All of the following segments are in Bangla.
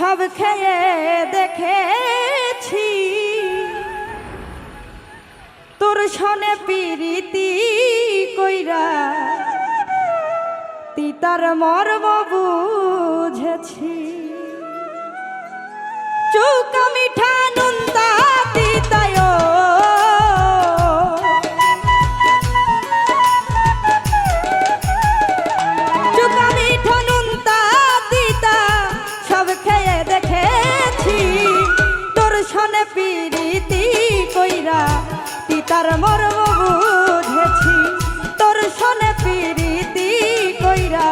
সব খেয়ে দেখেছি তোর সনে পিরিতি কইরা তিতার মর্ম বুঝেছি চৌকা মিঠা নুনতা তিতায় চৌকা মিঠা নুনতা তিতা সব খেয়ে দেখেছি তোর সনে পিরিতি কইরা তিতার মর্ম বুঝেছি তোর সনে পিরিতি কইরা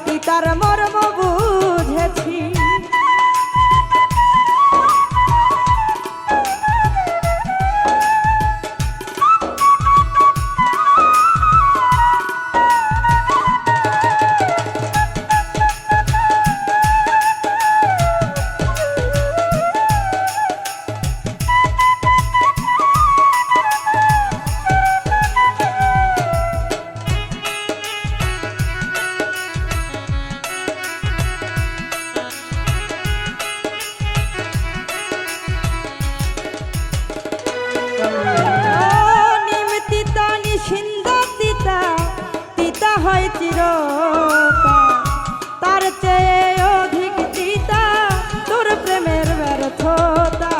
তিতার মর্ম বুঝেছি তার চেয়ে অধিক তিতা তোর প্রেমের ব্যর্থতা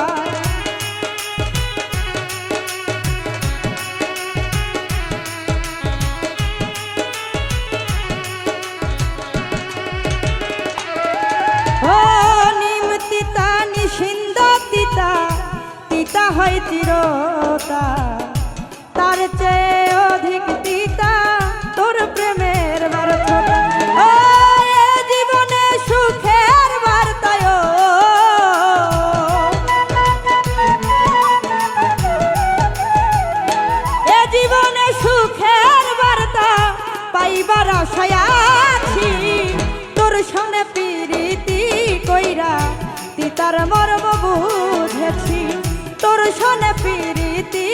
ও নিম তিতা নিষিন্দ তিতা তিতা হয় চিরতা তার চেয়ে অধিক তিতা তোর প্রেমের ব্যর্থতা ও জীবনে সুখের বার্তায় এ জীবনে সুখের বার্তা পাইবার আশায় আছি তোর সনে পিরিতি কইরা তিতার মর্ম বুঝেছি তোর সনে পিরিতি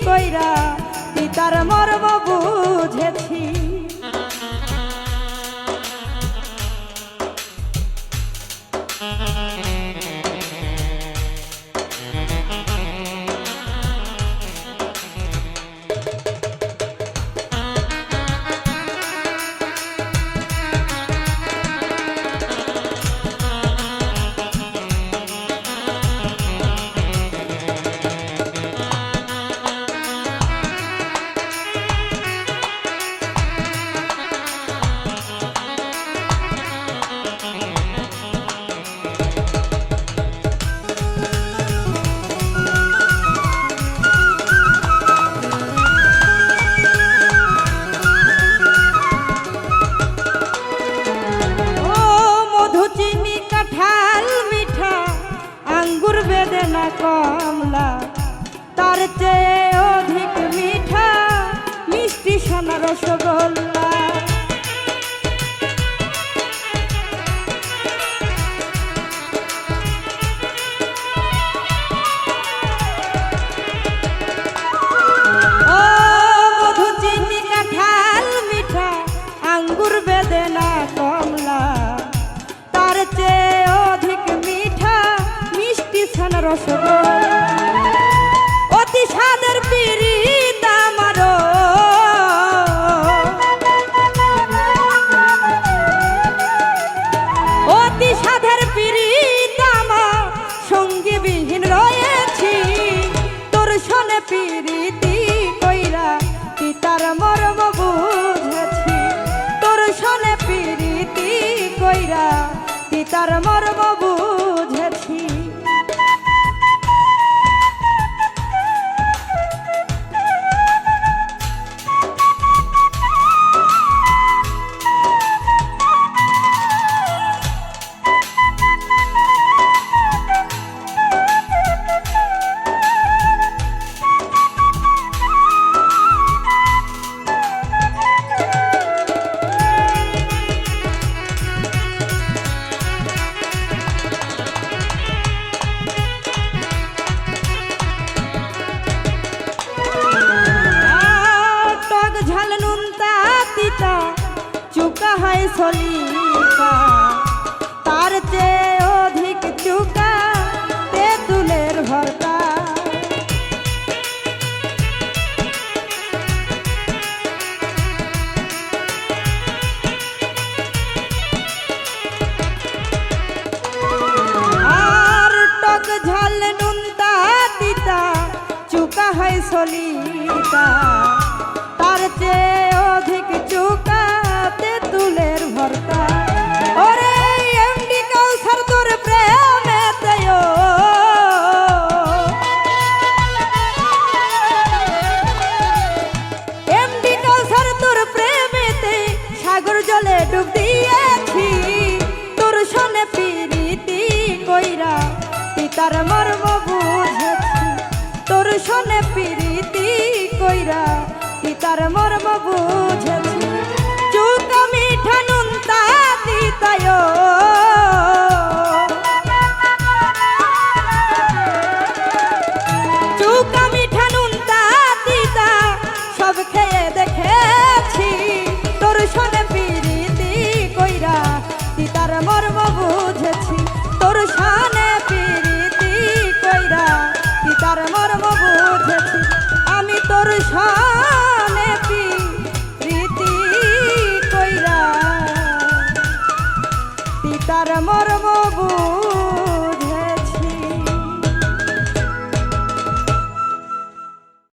কইরা তিতার মর্ম বুঝেছি বেদনা কমলা তার চেয়ে অধিক মিঠা মিষ্টি সোনা রসগোল্লা ও মধু চিনি কাঁঠাল মিঠা আঙ্গুর বেদনা কমলা তার চেয়ে অধিক মিঠা ছানা রসগোল্লা অতি স্বাদের পিরিত আমার অতি স্বাদের পিরিত আমার সঙ্গী বিহীন রয়েছি তোর সনে পিরিতি কইরা তিতার মর্ম বুঝেছি তোর সনে পিরিতি কইরা তিতার মর্ম বুঝেছি সলিকা তার চেয়ে অধিক সলিতা তার চেয়ে অধিক চুকাতে তুলের ভর্তা ওরে এমডি কাউসার তোর প্রেমেতে এমডি কাউসার তোর প্রেমেতে সাগর জলে ডুব দিয়েছি তোর সনে পিরিতি কইরা পিতার মর্ম বুঝেছি তোর সনে পিরিতি কইরা পিতার মর্ম বুঝেছি চুকা মিঠা নুন তা দিতায় চুকা মিঠা নুন তা দিতা সব খেয়ে দেখেছি তোর সনে পিরিতি কইরা পিতার মর্ম বুঝেছি তোর সনে পিরিতি কইরা পিতার মর্ম বুঝেছি আমি তোর সনে পিরিতি কইরা পিতার মর্ম বুঝেছি